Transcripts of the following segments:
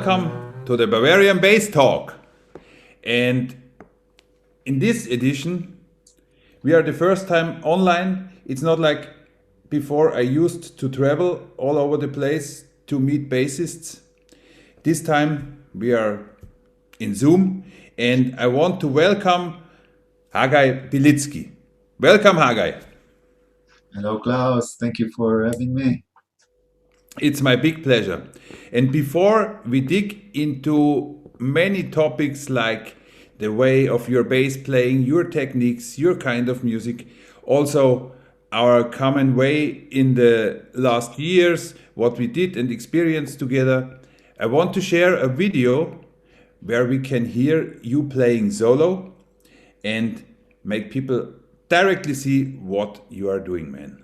welcome to the Bavarian Bass Talk. And in this edition, we are the first time online. It's not like before I used to travel all over the place to meet bassists. This time we are in Zoom, and I want to welcome Hagai Bilitsky. Welcome, Hagai. Hello, Klaus. Thank you for having me. It's my big pleasure. And before we dig into many topics like the way of your bass playing, your techniques, your kind of music, also our common way in the last years, what we did and experienced together, I want to share a video where we can hear you playing solo and make people directly see what you are doing, man.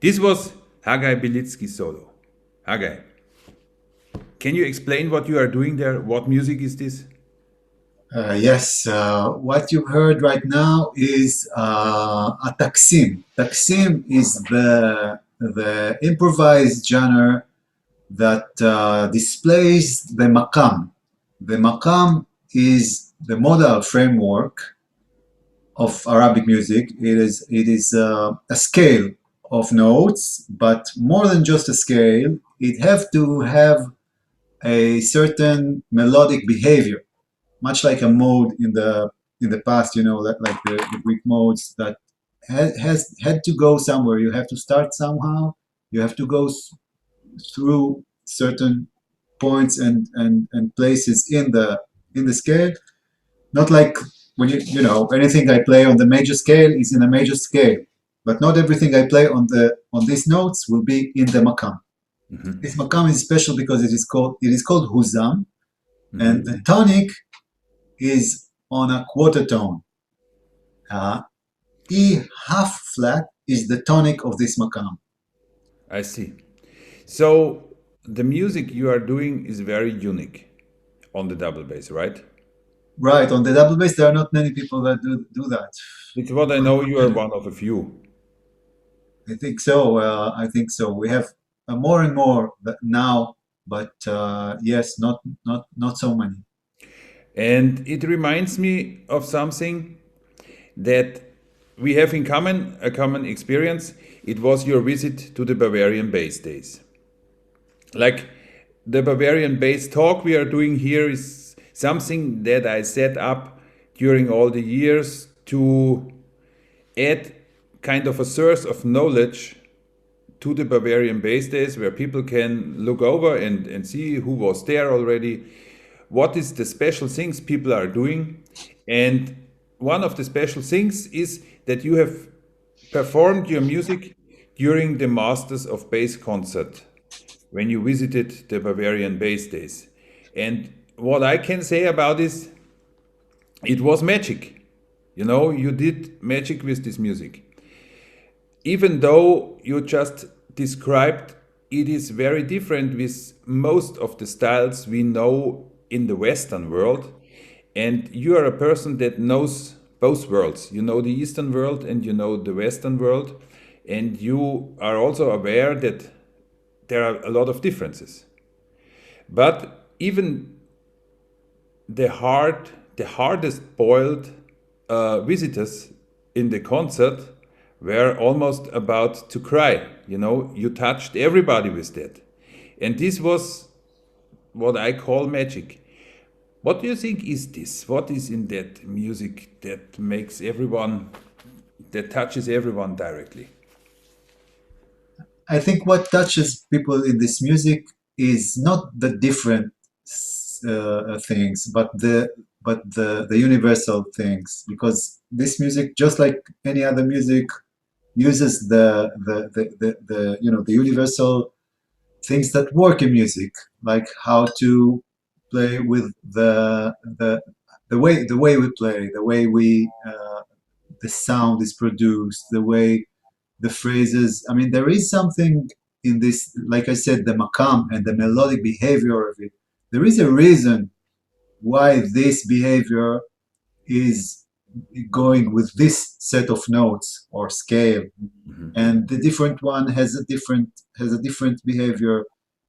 This was Hagai Bilitsky solo. Hagai, can you explain what you are doing there? What music is this? Yes, what you heard right now is a taksim. Taksim is the improvised genre that displays the maqam. The maqam is the modal framework of Arabic music. It is a scale of notes, but more than just a scale, it have to have a certain melodic behavior, much like a mode in the past, like the Greek modes that has had to go somewhere. You have to start somehow. You have to go through certain points and places in the scale. Not like when anything I play on the major scale is in a major scale, but not everything I play on these notes will be in the maqam. Mhm. This maqam is special because it is called huzam, Mhm. and the tonic is on a quarter tone. E half flat is the tonic of this maqam. I see. So the music you are doing is very unique on the double bass, right? Right, on the double bass, there are not many people that do that. It's what I know. You are one of a few. I think so. I think so. We have more and more now, but yes, not so many. And it reminds me of something that we have in common, a common experience. It was your visit to the Bavarian Bass Days. Like the Bavarian Bass Talk we are doing here is something that I set up during all the years to add kind of a source of knowledge to the Bavarian Bass Days where people can look over and see who was there already, what is the special things people are doing. And one of the special things is that you have performed your music during the Masters of Bass concert when you visited the Bavarian Bass Days. And what I can say about this, it was magic. You know, you did magic with this music. Even though you just described, it is very different with most of the styles we know in the Western world. And you are a person that knows both worlds. You know the Eastern world and you know the Western world. And you are also aware that there are a lot of differences. But even the hardest boiled visitors in the concert were almost about to cry. You know, you touched everybody with that. And this was what I call magic. What do you think is this? What is in that music that makes everyone, that touches everyone directly? I think what touches people in this music is not the different things, but the universal things. Because this music, just like any other music, uses the universal things that work in music, like how to play with the way we play, the way we the sound is produced, the way the phrases. I mean, there is something in this, like I said, the makam and the melodic behavior of it. There is a reason why this behavior is going with this set of notes or scale, and the different one has a different behavior.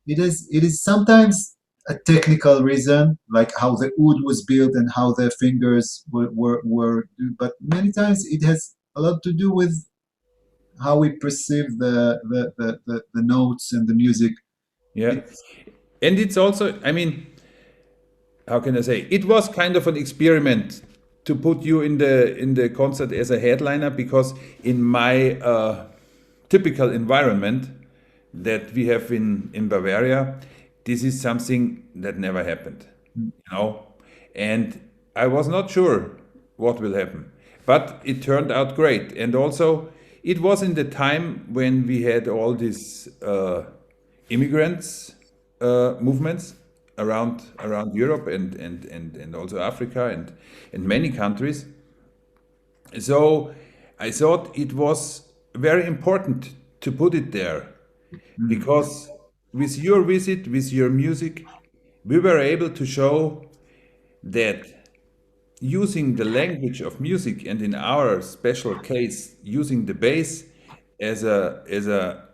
It is sometimes a technical reason, like how the oud was built and how the fingers were, but many times it has a lot to do with how we perceive the notes and the music. Yeah. It's And it's also, I mean, how can I say? It was kind of an experiment to put you in the concert as a headliner, because in my typical environment that we have in Bavaria, this is something that never happened, you know. And I was not sure what will happen, but it turned out great. And also, it was in the time when we had all these immigrants movements around Europe and also Africa and many countries. So I thought it was very important to put it there, because with your visit, with your music, we were able to show that using the language of music, and in our special case, using the bass as a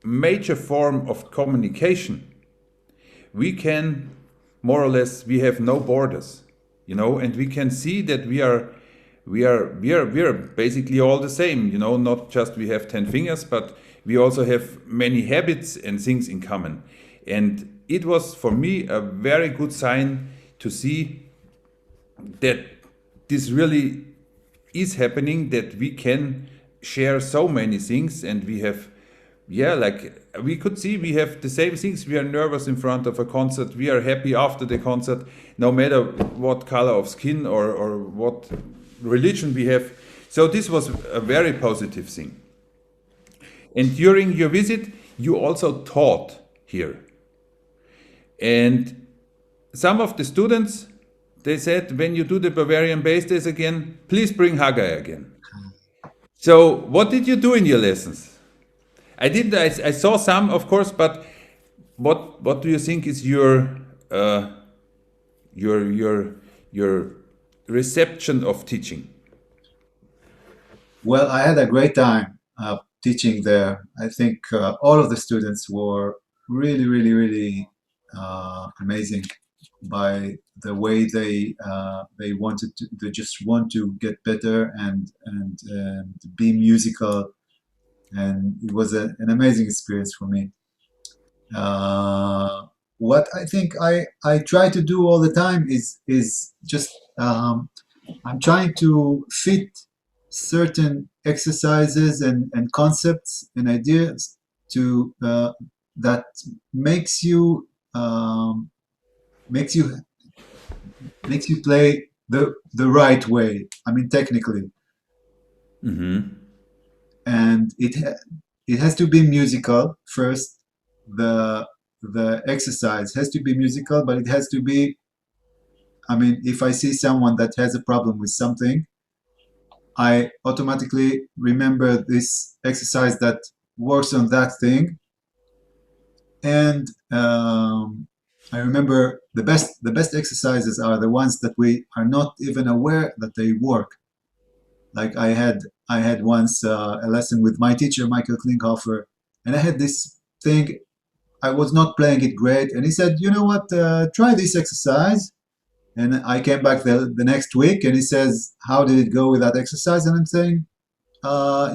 major form of communication, we can more or less, we have no borders, you know, and we can see that we are basically all the same, you know, not just we have 10 fingers, but we also have many habits and things in common. And it was for me a very good sign to see that this really is happening, that we can share so many things, and we have, yeah, like we could see we have the same things. We are nervous in front of a concert, we are happy after the concert, no matter what color of skin or what religion we have. So this was a very positive thing. And during your visit, you also taught here. And some of the students, they said, when you do the Bavarian Bass Days again, please bring Haggai again. So what did you do in your lessons? I did. I saw some, of course, but what do you think is your reception of teaching? Well, I had a great time teaching there. I think all of the students were really, really, really amazing by the way they wanted to. They just want to get better and be musical, and it was an amazing experience for me. Uh, what I think I try to do all the time is just I'm trying to fit certain exercises and concepts and ideas to that makes you makes you makes you play the right way. I mean, technically, and it has to be musical first. The exercise has to be musical, but it has to be. I mean, if I see someone that has a problem with something, I automatically remember this exercise that works on that thing, and I remember the best exercises are the ones that we are not even aware that they work. Like I had once a lesson with my teacher Michael Klinghoffer, and I had this thing. I was not playing it great, and he said, "You know what? Try this exercise." And I came back the next week, and he says, "How did it go with that exercise?" And I'm saying,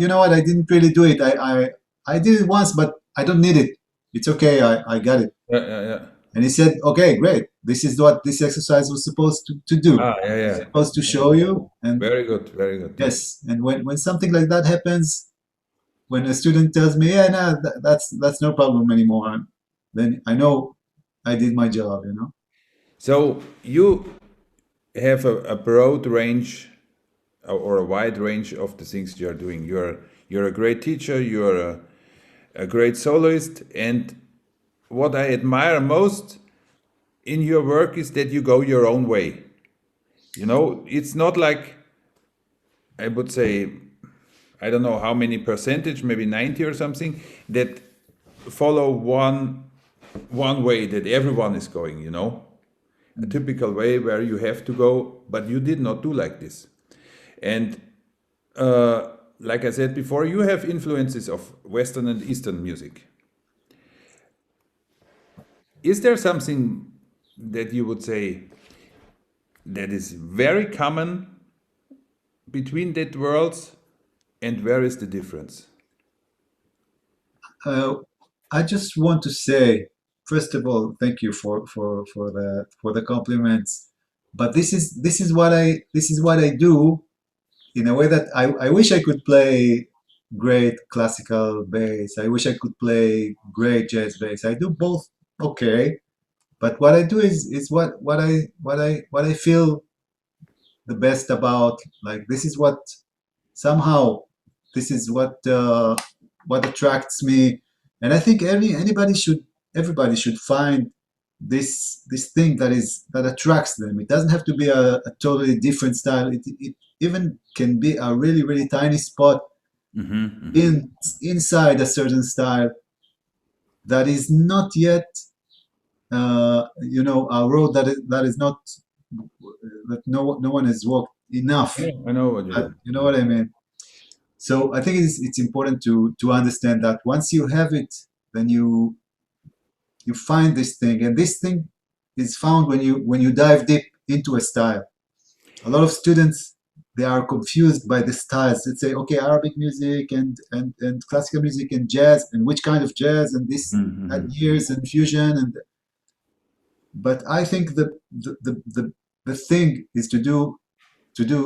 "You know what? I didn't really do it. I did it once, but I don't need it. It's okay. I got it." Yeah, yeah, yeah. And he said, "Okay, great. This is what this exercise was supposed to do. Ah, yeah, It's yeah. supposed to show you." And Very good, very good. yes, and when something like that happens, when a student tells me, "Yeah, no, that's no problem anymore," then I know I did my job, you know. So you have a broad range or a wide range of the things you are doing. You're a great teacher. You're a great soloist, and what I admire most in your work is that you go your own way. You know, it's not like, I would say, I don't know how many percentage, maybe 90 or something, that follow one way that everyone is going, you know, a typical way where you have to go, but you did not do like this. And like I said before, you have influences of Western and Eastern music. Is there something that you would say that is very common between that worlds, and where is the difference? Uh, I just want to say, first of all, thank you for the compliments. But this is what I do in a way that I wish I could play great classical bass. I wish I could play great jazz bass. I do both okay, but what I do is what I feel the best about. Like this is what somehow this is what attracts me, and I think everybody should find this thing that attracts them. It doesn't have to be a totally different style. It even can be a really tiny spot inside a certain style that is not yet a road that is not that no one has walked enough. I know what you mean. You know what I mean? So I think it's important to understand that once you have it, then you find this thing, and this thing is found when you dive deep into a style. A lot of students, they are confused by the styles. They say, okay, Arabic music and classical music and jazz, and which kind of jazz, and this and years and fusion, and but I think the thing is to do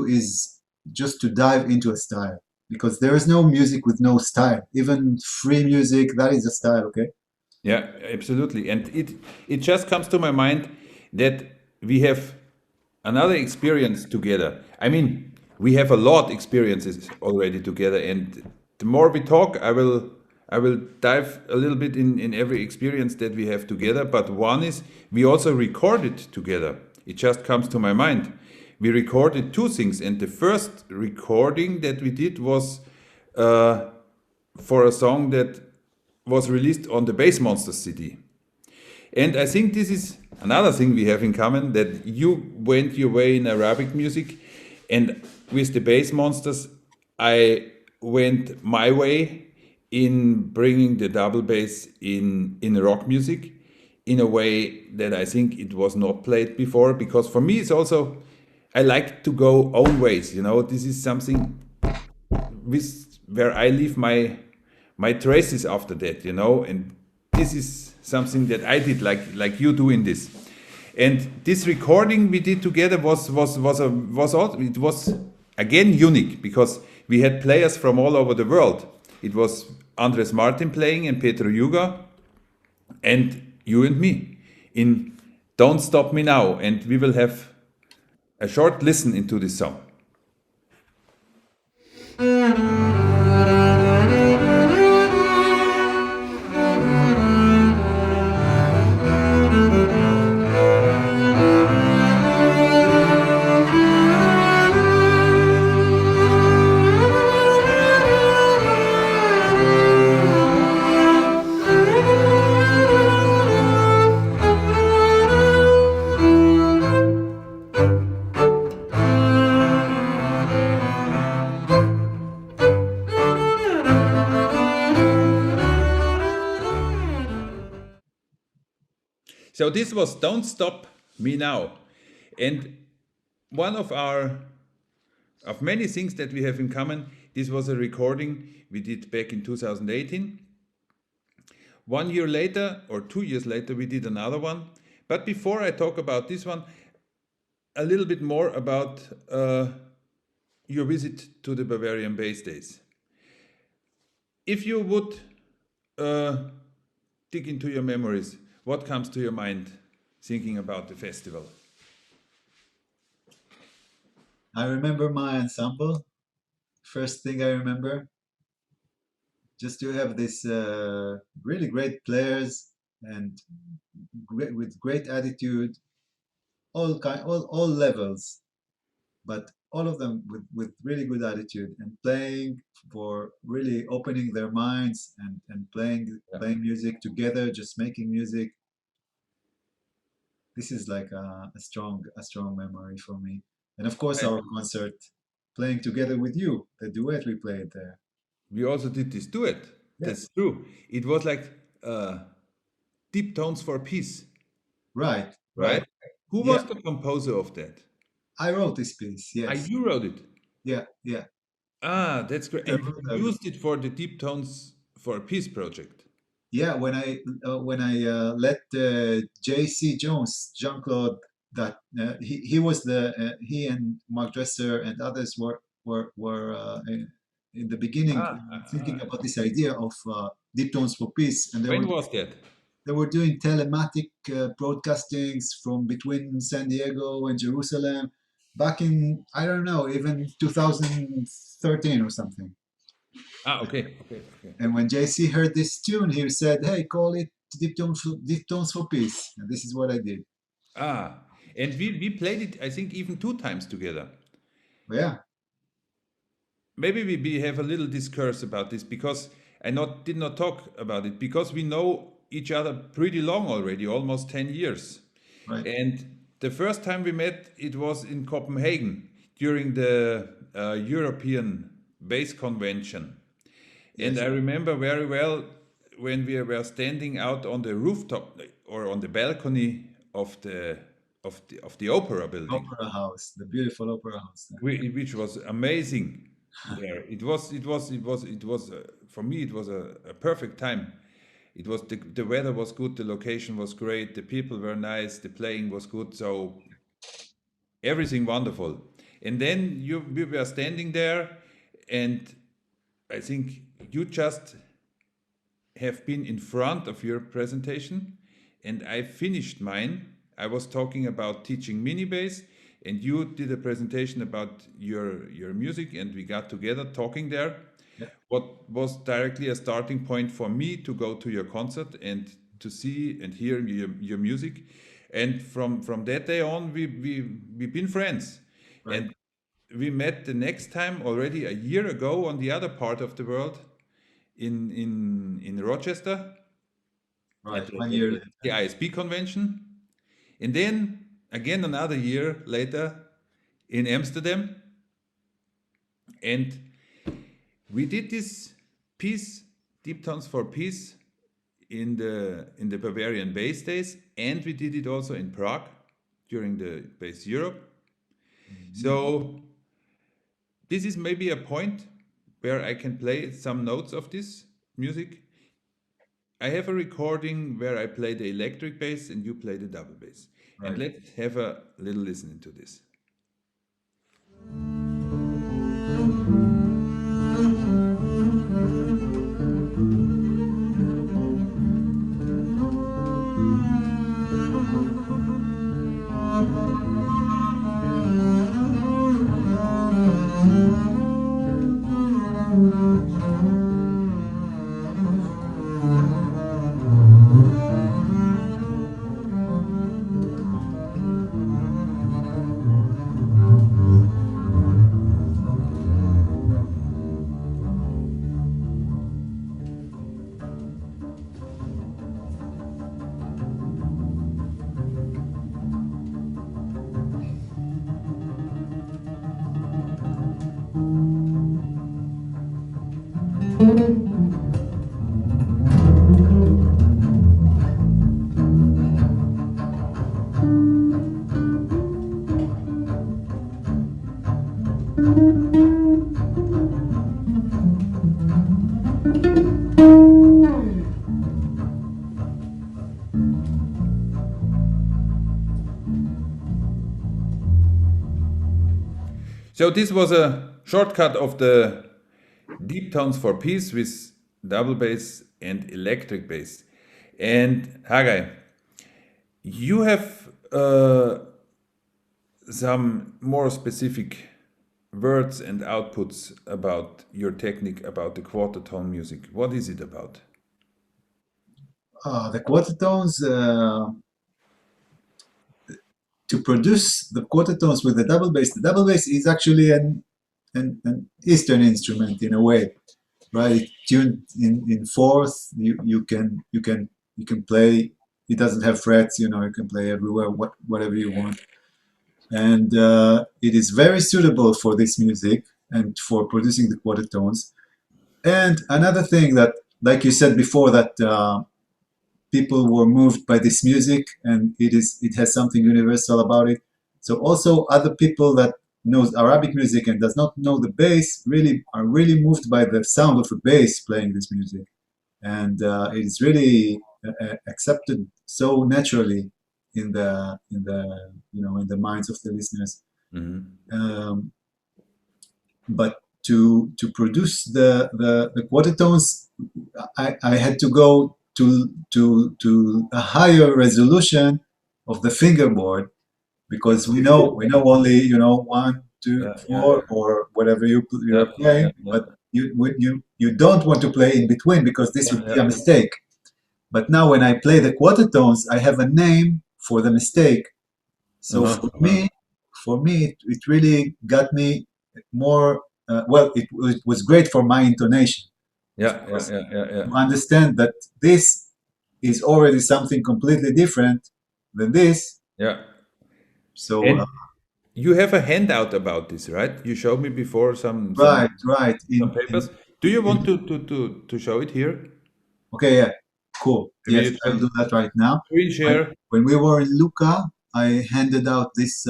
is just to dive into a style, because there is no music with no style. Even free music, that is a style, okay? Yeah, absolutely. And it just comes to my mind that we have another experience together. I mean, we have a lot experiences already together, and the more we talk, I will dive a little bit in every experience that we have together. But one is we also recorded together. It just comes to my mind. We recorded two things, and the first recording that we did was for a song that was released on the Bass Monsters CD. And I think this is another thing we have in common, that you went your way in Arabic music, and with the Bass Monsters, I went my way in bringing the double bass in rock music in a way that I think it was not played before. Because for me, it's also, I like to go own ways. You know, this is something with where I leave my traces after that, you know, and this is something that I did like you do in this. And this recording we did together it was again unique, because we had players from all over the world. It was Andres Martin playing and Petro Yuga, and you and me in Don't Stop Me Now, and we will have a short listen into this song. So this was Don't Stop Me Now. And one of many things that we have in common, this was a recording we did back in 2018. 1 year later or 2 years later, we did another one. But before I talk about this one, a little bit more about your visit to the Bavarian Bass Days. If you would dig into your memories, what comes to your mind thinking about the festival? I remember my ensemble. First thing I remember, just to have this really great players and with great attitude, all levels, but all of them with really good attitude and playing for really opening their minds and Yeah. playing music together, just making music. This is like a strong memory for me. And of course, I- our concert, playing together with you, the duet we played there. we also did this duet. That's Yes, true. It was like uh, Deep Tones for Peace, right, right? right. Who Yeah, was the composer of that? I wrote this piece. Ah, Yes, you wrote it. yeah. Ah, that's great. I And wrote you used it for the Deep Tones for Peace project. yeah, when I let J.C. Jones, Jean-Claude, that he was the he and Mark Dresser and others were in the beginning Ah, thinking about this idea of deep tones for peace, and when was that? they were doing telematic broadcastings from between San Diego and Jerusalem back in I don't know even 2013 or something. Ah, okay, okay, okay. And when JC heard this tune, he said, "Hey, call it Deep Tones for Peace." And this is what I did. Ah, and we played it, I think, even two times together. But yeah, Maybe we have a little discourse about this because did not talk about it because we know each other pretty long already, almost 10 years. right. And the first time we met, it was in Copenhagen during the European Bass Convention. And Yes, I remember very well when we were standing out on the rooftop or on the balcony of the opera building, Opera House, the beautiful Opera House. which was amazing. There, it was for me. It was a perfect time. It was the weather was good, the location was great, the people were nice, the playing was good, so everything wonderful. And then we were standing there, and I think you just have been in front of your presentation, and I finished mine. I was talking about teaching mini bass, and you did a presentation about your music, and we got together talking there. Yeah, What was directly a starting point for me to go to your concert and to see and hear your music, and from that day on, we've been friends, right, and we met the next time already a year ago on the other part of the world in Rochester right. at One year later. the ISP convention, and then again another year later in Amsterdam, and we did this piece, Deep Tones for Peace, in the Bavarian Bass Days, and we did it also in Prague during the Bass Europe. So this is maybe a point where I can play some notes of this music. I have a recording where I play the electric bass and you play the double bass. And Right. let's have a little listen to this. So this was a shortcut of the Deep Tones for Peace with double bass and electric bass. And Hagai, You have some more specific words and outputs about your technique, about the quarter tone music. What is it about? The quarter tones, to produce the quarter tones with the double bass is actually an Eastern instrument in a way, right? It's tuned in fourth. You can play. It doesn't have frets. You can play everywhere, whatever you want, and it is very suitable for this music and for producing the quarter tones. And another thing that, like you said before, that people were moved by this music, and it has something universal about it. So also other people that knows Arabic music and does not know the bass really are really moved by the sound of a bass playing this music, and it is really accepted so naturally in the minds of the listeners. Mhm. Um, but to produce the quarter tones, I had to go to a higher resolution of the fingerboard, because we know only one, two, Yeah, yeah, four, or whatever yeah, you're yeah, yeah, playing, yeah, but you don't want to play in between because this yeah, would be yeah, a mistake. But now when I play the quarter tones, I have a name for the mistake. So uh-huh, for uh-huh. me, it really got me more. Well, it was great for my intonation, of Yeah, yeah, course, yeah, yeah, yeah, to understand that this is already something completely different than this. yeah. So And you have a handout about this, right? You showed me before some right, right. some papers. Do you want In to show it here? Okay, yeah, cool. Maybe Yes, you I'll do can that right now. screen When, share. when we were in Lucca, I handed out this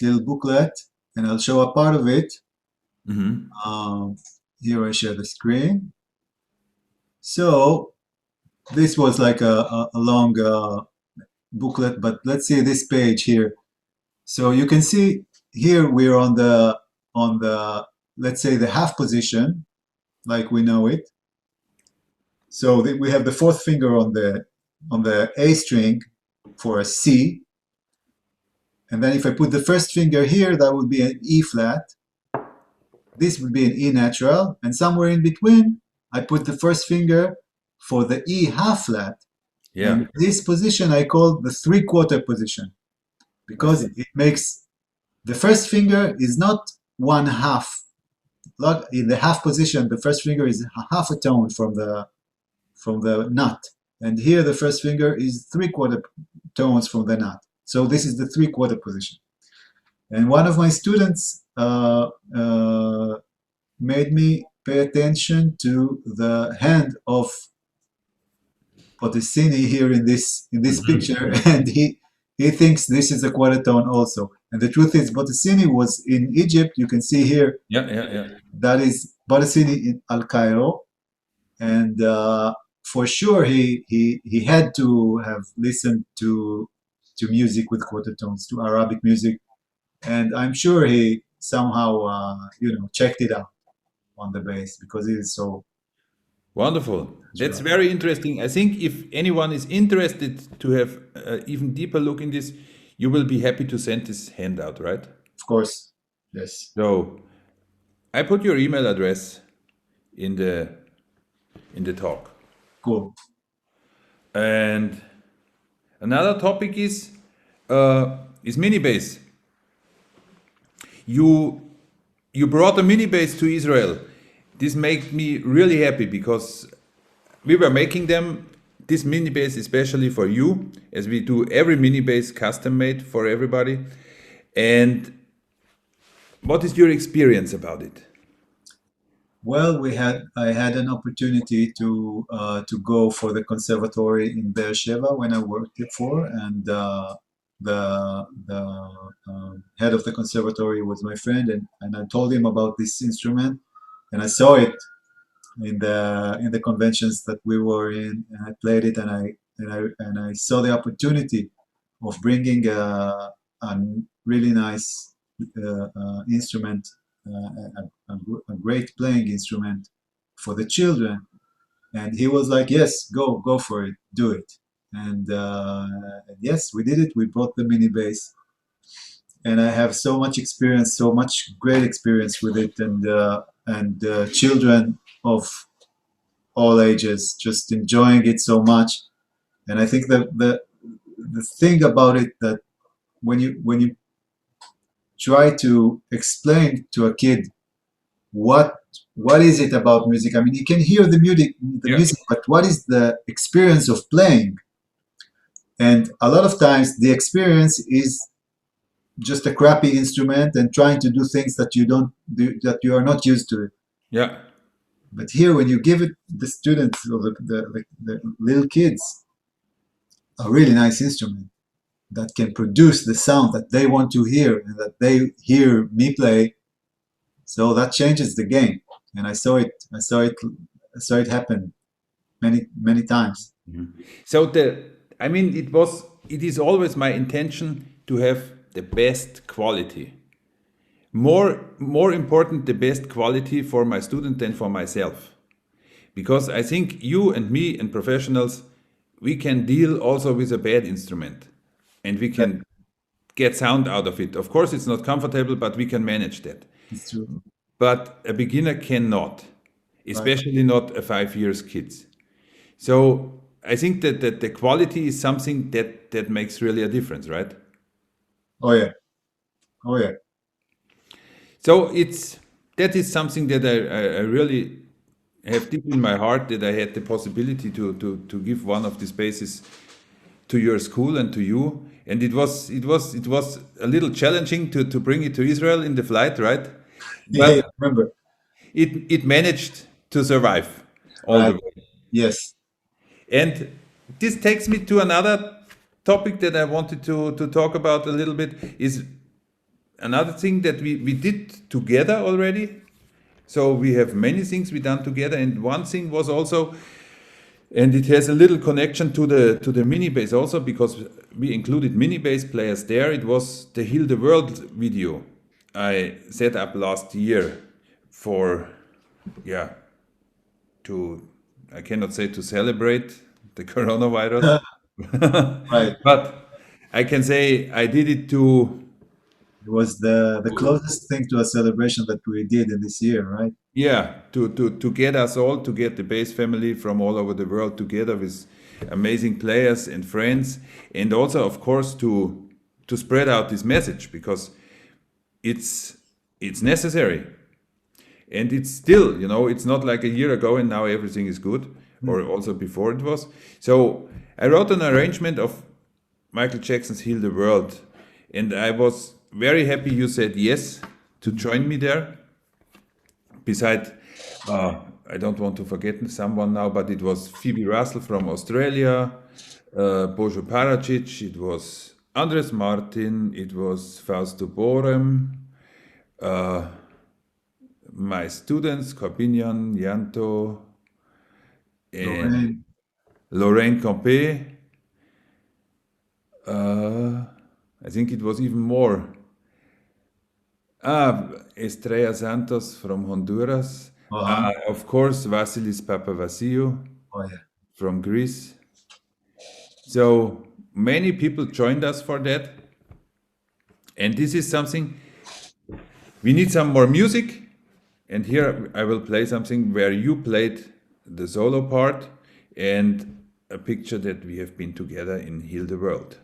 little booklet, and I'll show a part of it. Hmm. Um, Here I share the screen. So this was like a long booklet, but let's see this page here. So you can see here we're on the let's say the half position, like we know it. So we have the fourth finger on the A string for a C, and then if I put the first finger here, that would be an E flat. This would be an E natural, and somewhere in between, I put the first finger for the E half flat. Yeah, And this position I call the three-quarter position, I because see. it makes the first finger is not one half. Like in the half position, the first finger is half a tone from the nut, and here the first finger is three-quarter tones from the nut. So this is the three-quarter position. And one of my students made me pay attention to the hand of Potesini here in this picture, Hmm. and he thinks this is a quarter tone also. And the truth is, Potesini was in Egypt. You can see here Yeah, yeah, yeah. that is Potesini in Al Cairo, and for sure he had to have listened to music with quarter tones, to Arabic music, and I'm sure he somehow checked it out on the bass because it is so Wonderful. That's natural. very interesting. I think if anyone is interested to have an even deeper look in this, you will be happy to send this handout, right? Of course, yes, So I put your email address in the talk. cool. And another topic is mini bass. You you brought a mini bass to Israel. This made me really happy because we were making them this mini bass especially for you, as we do every mini bass custom made for everybody. And what is your experience about it? Well, I had an opportunity to go for the conservatory in Beersheba when I worked before, and the head of the conservatory was my friend, and I told him about this instrument, and I saw it in the conventions that we were in, and I played it, and I saw the opportunity of bringing a really nice instrument, a great playing instrument for the children. And he was like, yes, go for it, do it. And yes, we did it. We brought the mini bass, and I have so much experience, so much great experience with it, and children of all ages just enjoying it so much. And I think that the thing about it, that when you try to explain to a kid what is it about music. I mean, you can hear the Yeah. music, but what is the experience of playing? And a lot of times the experience is just a crappy instrument and trying to do things that you don't do, that you are not used to. Yeah. But here, when you give it the students or the little kids a really nice instrument that can produce the sound that they want to hear and that they hear me play, so that changes the game. And I saw it happen many times. So I mean, it is always my intention to have the best quality. More important, the best quality for my student than for myself. Because I think you and me and professionals, we can deal also with a bad instrument and we can get sound out of it. Of course, it's not comfortable, but we can manage that. It's true. But a beginner cannot, Right. especially not a 5 years kids. So I think that the quality is something that makes really a difference, right? Oh yeah. Oh yeah. So that is something that I really have deep in my heart, that I had the possibility to give one of the spaces to your school and to you. And it was a little challenging to bring it to Israel in the flight, right? Yeah, yeah, But remember. it managed to survive all the Right. way. Yes. And this takes me to another topic that I wanted to talk about a little bit, is another thing that we did together already. So we have many things we done together, and one thing was also, and it has a little connection to the mini bass also, because we included mini bass players there. It was the Heal the World video I set up last year for, yeah, to, I cannot say to celebrate the coronavirus, Right. but I can say I did it to, It was the closest thing to a celebration that we did in this year, right? yeah, to get us all, to get the bass family from all over the world together with amazing players and friends, and also, of course, to spread out this message, because it's necessary. And it's still, it's not like a year ago and now everything is good, Hmm. or also before it was. So I wrote an arrangement of Michael Jackson's Heal the World, and I was very happy you said yes to join me there. Beside, I don't want to forget someone now, but it was Phoebe Russell from Australia, Bojo Paracic, it was Andres Martin, it was Fausto Borem, my students, Corbinian, Yanto, and Lorraine. Lorraine Campé. I think it was even more. Estrella Santos from Honduras. Uh-huh. Of course, Vasilis Papavasiou Oh yeah. from Greece. So many people joined us for that. And this is something, we need some more music. And here I will play something where you played the solo part, and a picture that we have been together in Heal the World.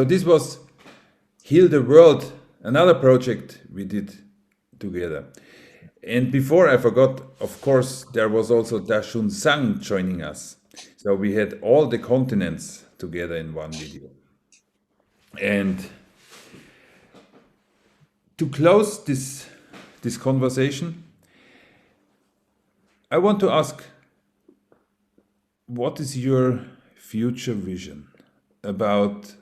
So this was Heal the World, another project we did together. And before I forgot, of course, there was also Dashun Sang joining us. So we had all the continents together in one video. And to close this conversation, I want to ask, what is your future vision about,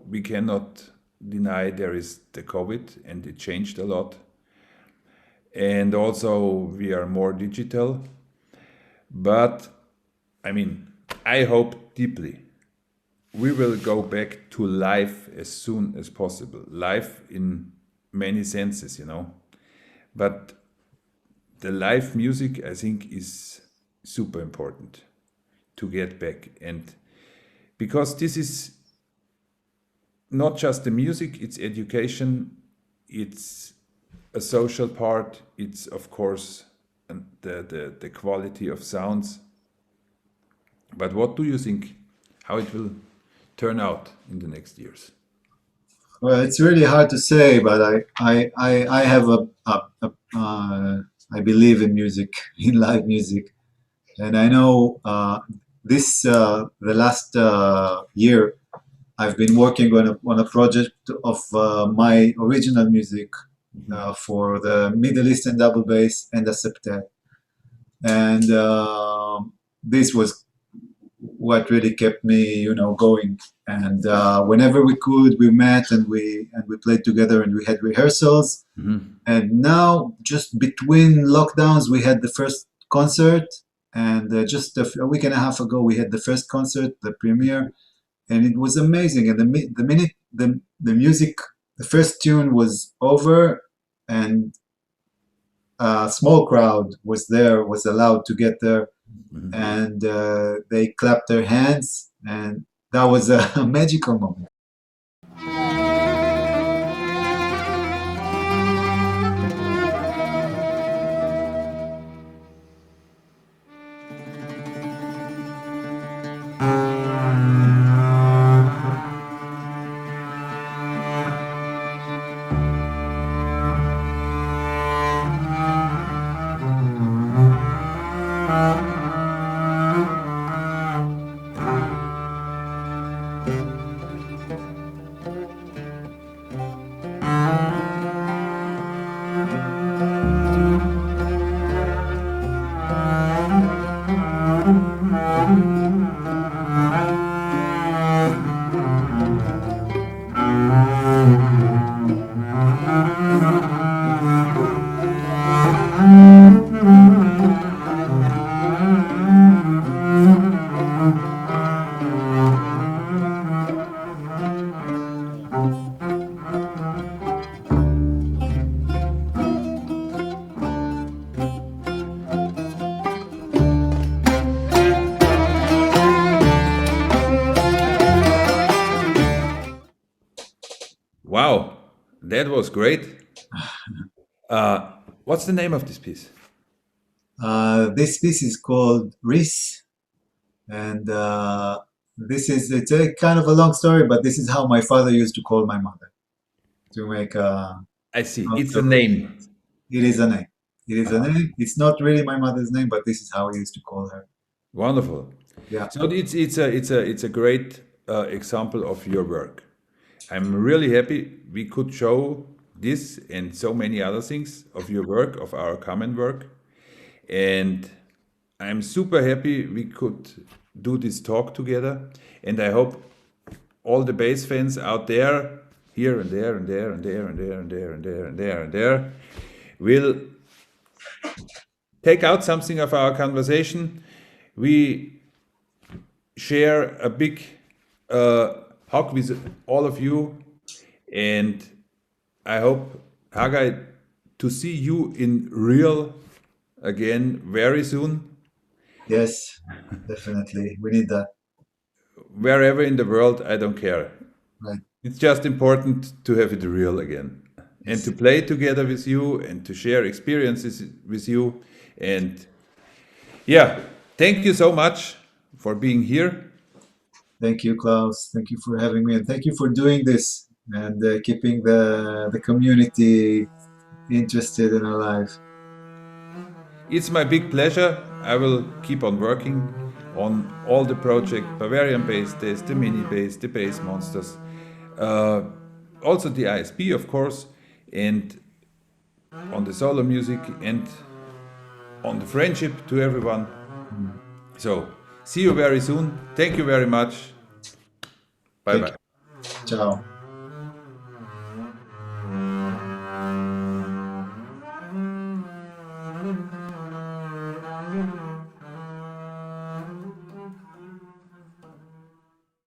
we cannot deny there is the COVID and it changed a lot. And also we are more digital. But I hope deeply we will go back to life as soon as possible. Life in many senses, But the live music, I think, is super important to get back. And because this is not just the music, it's education, it's a social part, it's of course the quality of sounds. But what do you think, how it will turn out in the next years? Well, it's really hard to say, but I have I believe in music, in live music, and I know the last year I've been working on a project of my original music for the Middle Eastern double bass and the septet, and this was what really kept me, going. And whenever we could, we met and we played together and we had rehearsals. And now, just between lockdowns, we had the first concert, and just a week and a half ago, we had the first concert, the premiere, and it was amazing. And the minute the music, the first tune was over, and a small crowd was allowed to get there, and they clapped their hands, and that was a magical moment. Wow, that was great. What's the name of this piece? This piece is called Reese, and it's a kind of a long story, but this is how my father used to call my mother to make I see. It's a name. It is a name. It is a name. It's not really my mother's name, but this is how he used to call her. Wonderful. Yeah. So it's a great example of your work. I'm really happy we could show this and so many other things of your work, of our common work. And I'm super happy we could do this talk together. And I hope all the bass fans out there, here and there and there and there and there and there and there and there and there, will take out something of our conversation. We share a big hug with all of you, and I hope, Haggai, to see you in real again very soon. Yes, definitely. We need that. Wherever in the world, I don't care. Right. It's just important to have it real again, and to play together with you and to share experiences with you. And yeah, thank you so much for being here. Thank you, Klaus. Thank you for having me, and thank you for doing this and keeping the community interested and alive. It's my big pleasure. I will keep on working on all the project, Bavarian Bass Days, the Mini Bass, the Bass Monsters, also the ISP, of course, and on the solo music and on the friendship to everyone. So, see you very soon. Thank you very much. Bye bye. Ciao.